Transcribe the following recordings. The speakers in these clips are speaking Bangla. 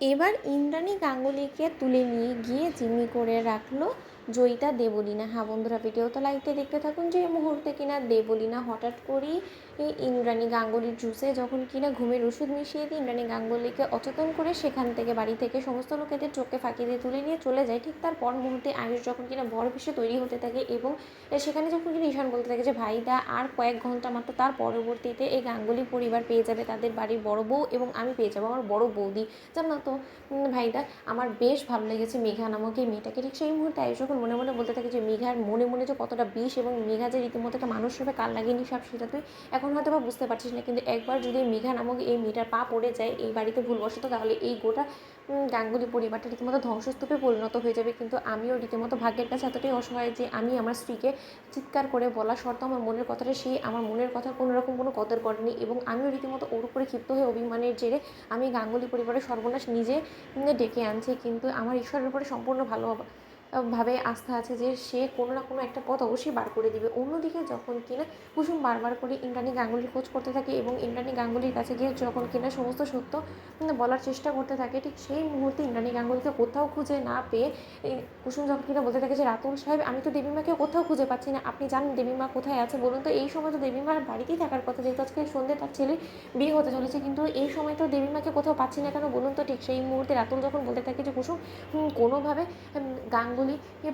এবার ইন্দ্রাণী গাঙ্গুলিকে তুলে নিয়ে গিয়ে জিম্মি করে রাখলো জয়িতা দেবলীনা। হ্যাঁ বন্ধুরা, ভিডিওটা লাইভে দেখতে থাকুন। যে মুহূর্তে কিনা দেবলীনা হঠাৎ করেই ইন্দ্রাণী গাঙ্গুলির জুসে যখন কিনা ঘুমের ওষুধ মিশিয়ে দিয়ে ইন্দ্রাণী গাঙ্গুলিকে অচেতন করে সেখান থেকে বাড়ি থেকে সমস্ত লোকেদের চোখে ফাঁকি দিয়ে তুলে নিয়ে চলে যায়, ঠিক তার পর মুহূর্তে আয়ুষ যখন কিনা বড় ভেসে তৈরি হতে থাকে এবং সেখানে যখন কিনা ঈশান বলতে থাকে যে ভাইদা আর কয়েক ঘন্টা মাত্র, তার পরবর্তীতে এই গাঙ্গুলি পরিবার পেয়ে যাবে তাদের বাড়ির বড় বউ এবং আমি পেয়ে যাবো আমার বড় বৌদি। জানো তো ভাইদা, আমার বেশ ভালো লেগেছে মেঘা নামক এই মেয়েটাকে। ঠিক সেই মুহূর্তে আয়ুষ যখন মনে মনে বলতে থাকে যে মেঘার মনে মনে যে কতটা বিষ এবং মেঘা যে রীতিমতো একটা মানুষ রূপে কাল লাগিয়ে সব, সেটা তুই এখন হয়তো বা বুঝতে পারছিস না, কিন্তু একবার যদি মেঘা নামক এই মেয়েটার পা পড়ে যায় এই বাড়িতে ভুলবশত, তাহলে এই গোটা গাঙ্গুলি পরিবারটা রীতিমতো ধ্বংসস্তূপে পরিণত হয়ে যাবে। কিন্তু আমিও রীতিমতো ভাগ্যের কাছে এতটাই অসহায় যে আমি আমার স্ত্রীকে চিৎকার করে বলা সত্ত্বেও আমার মনের কথাটা সে আমার মনের কথা কোনো রকম কোনো কদর করেনি এবং আমিও রীতিমতো ওর উপরে ক্ষিপ্ত হয়ে অভিমানের জেরে আমি গাঙ্গুলি পরিবারের সর্বনাশ নিজে ডেকে আনছি। কিন্তু আমার ঈশ্বরের উপরে সম্পূর্ণ ভাবে আস্থা আছে যে সে কোনো না কোনো একটা পথ অবশ্যই বার করে দিবে। অন্যদিকে যখন কিনা কুসুম বারবার করে ইন্দ্রাণী গাঙ্গুলির খোঁজ করতে থাকে এবং ইন্দ্রাণী গাঙ্গুলির কাছে গিয়ে যখন কিনা সমস্ত সত্য বলার চেষ্টা করতে থাকে, ঠিক সেই মুহূর্তে ইন্দ্রাণী গাঙ্গুলিকে কোথাও খুঁজে না পেয়ে কুসুম যখন কিনা বলতে থাকে যে রাতুল সাহেব, আমি তো দেবীমাকে কোথাও খুঁজে পাচ্ছি না, আপনি জানেন দেবীমা কোথায় আছে বলুন তো। এই সময় তো দেবীমার বাড়িতেই থাকার কথা, যেহেতু আজকে সন্ধ্যে তার ছেলের বিয়ে হতে চলেছে, কিন্তু এই সময় তো দেবীমাকে কোথাও পাচ্ছি না কেন বলুন তো। ঠিক সেই মুহূর্তে রাতুল যখন বলতে থাকে যে কুসুম, কোনোভাবে গাঙ্গুলি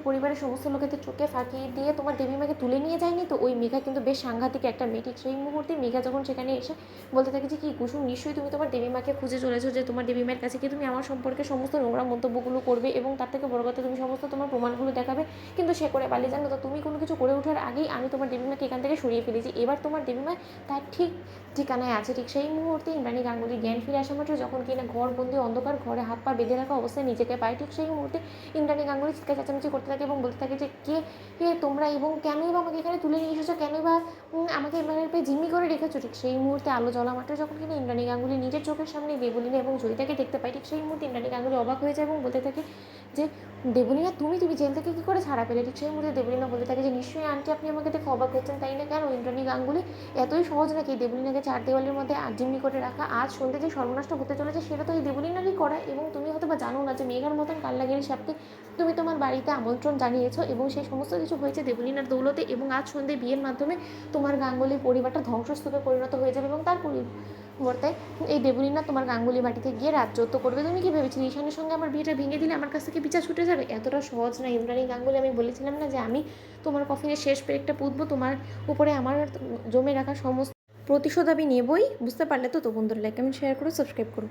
পরিবারের সমস্ত লোকেদের চোখে ফাঁকি দিয়ে তোমার দেবীমাকে তুলে নিয়ে যায়নি তো। ওই মেঘা কিন্তু বেশ সাংঘাতিক একটা মেয়ে। ঠিক সেই মুহূর্তে মেঘা যখন সেখানে এসে বলতে থাকে যে কি কুসুম, নিশ্চয়ই তুমি তোমার দেবীমাকে খুঁজে চলেছো, যে তোমার দেবীমার কাছে কি তুমি আমার সম্পর্কে সমস্ত নোংরা মন্তব্যগুলো করবে এবং তার থেকে বড় কথা তুমি সমস্ত তোমার প্রমাণগুলো দেখাবে, কিন্তু সে করে পালিয়ে। জানো তো, তুমি কোনো কিছু করে ওঠার আগেই আমি তোমার দেবীমাকে এখান থেকে সরিয়ে ফেলেছি, এবার তোমার দেবীমা তার ঠিক ঠিকানায় আছে। ঠিক সেই মুহূর্তে ইন্দ্রাণী গাঙ্গুলির জ্ঞান ফিরে আসা মাত্র যখন কিনা ঘরবন্দি অন্ধকার ঘরে হাত পা বেঁধে রাখা অবস্থায় নিজেকে পায়, ঠিক সেই মুহূর্তে ইন্দ্রাণী গাঙ্গুলি চিৎকার চেঁচামেচি করতে থাকে এবং বলতে থাকে যে কে তোমরা এবং কেনই বা আমাকে এখানে তুলে নিয়ে এসেছো, কেনই বা আমাকে এবারে পেয়ে জিম্মি করে রেখেছো। ঠিক সেই মুহূর্তে আলো জ্বলা মাত্র যখন কিনা ইন্দ্রাণী গাঙ্গুলি নিজের চোখের সামনে দেবলীনা এবং জয়িতাকে দেখতে পায়, ঠিক সেই মুহূর্তে ইন্দ্রাণী গাঙ্গুলি অবাক হয়ে যায় এবং বলতে থাকে যে দেবলীনা, তুমি জেল থেকে কী করে ছাড়া পেলে। ঠিক সেই মুহূর্তে দেবলীনা বলতে থাকে যে নিশ্চয়ই আন্টি আপনি আমাকে দেখে অবাক হচ্ছেন, তাই না? কেন ইন্দ্রাণী গাঙ্গুলি এতই সহজ নাকি দেবলীনাকে চার দেওয়ালের মধ্যে জিম্মি করে রাখা? আজ সন্ধ্যে যে সর্বনাশটা হতে চলেছে সেটা তো এই দেবলীনারই করা, এবং তুমি হয়তো বা জানো না যে মেঘার মতন কালনাগিনী সাপকে তুমি তোমার বাড়িতে আমন্ত্রণ জানিয়েছো এবং সেই সমস্ত কিছু হয়েছে দেবলীনার দৌলতে, এবং আজ সন্ধ্যে বিয়ের মাধ্যমে তোমার গাঙ্গুলি পরিবারটা ধ্বংসস্তূপে পরিণত হয়ে যাবে এবং তার পরিবর্তে এই দেবলীনা তোমার গাঙ্গুলি বাড়িতে গিয়ে রাজত্ব করবে। তুমি কি ভেবেছিলে ঈশানের সঙ্গে আমার বিয়েটা ভেঙে দিলে আমার কাছ থেকে পিছা ছুটে যাবে? এতটা সহজ না ইন্দ্রাণী গাঙ্গুলি। আমি বলেছিলাম না যে আমি তোমার কফিনের শেষ পেরেকটা পুঁতবো, তোমার উপরে আমার জমে রাখা সমস্ত প্রতিশোধ আমি নেবই। বুঝতে পারলে তো? বন্ধুরা লাইক কমেন্ট শেয়ার করো, সাবস্ক্রাইব করো।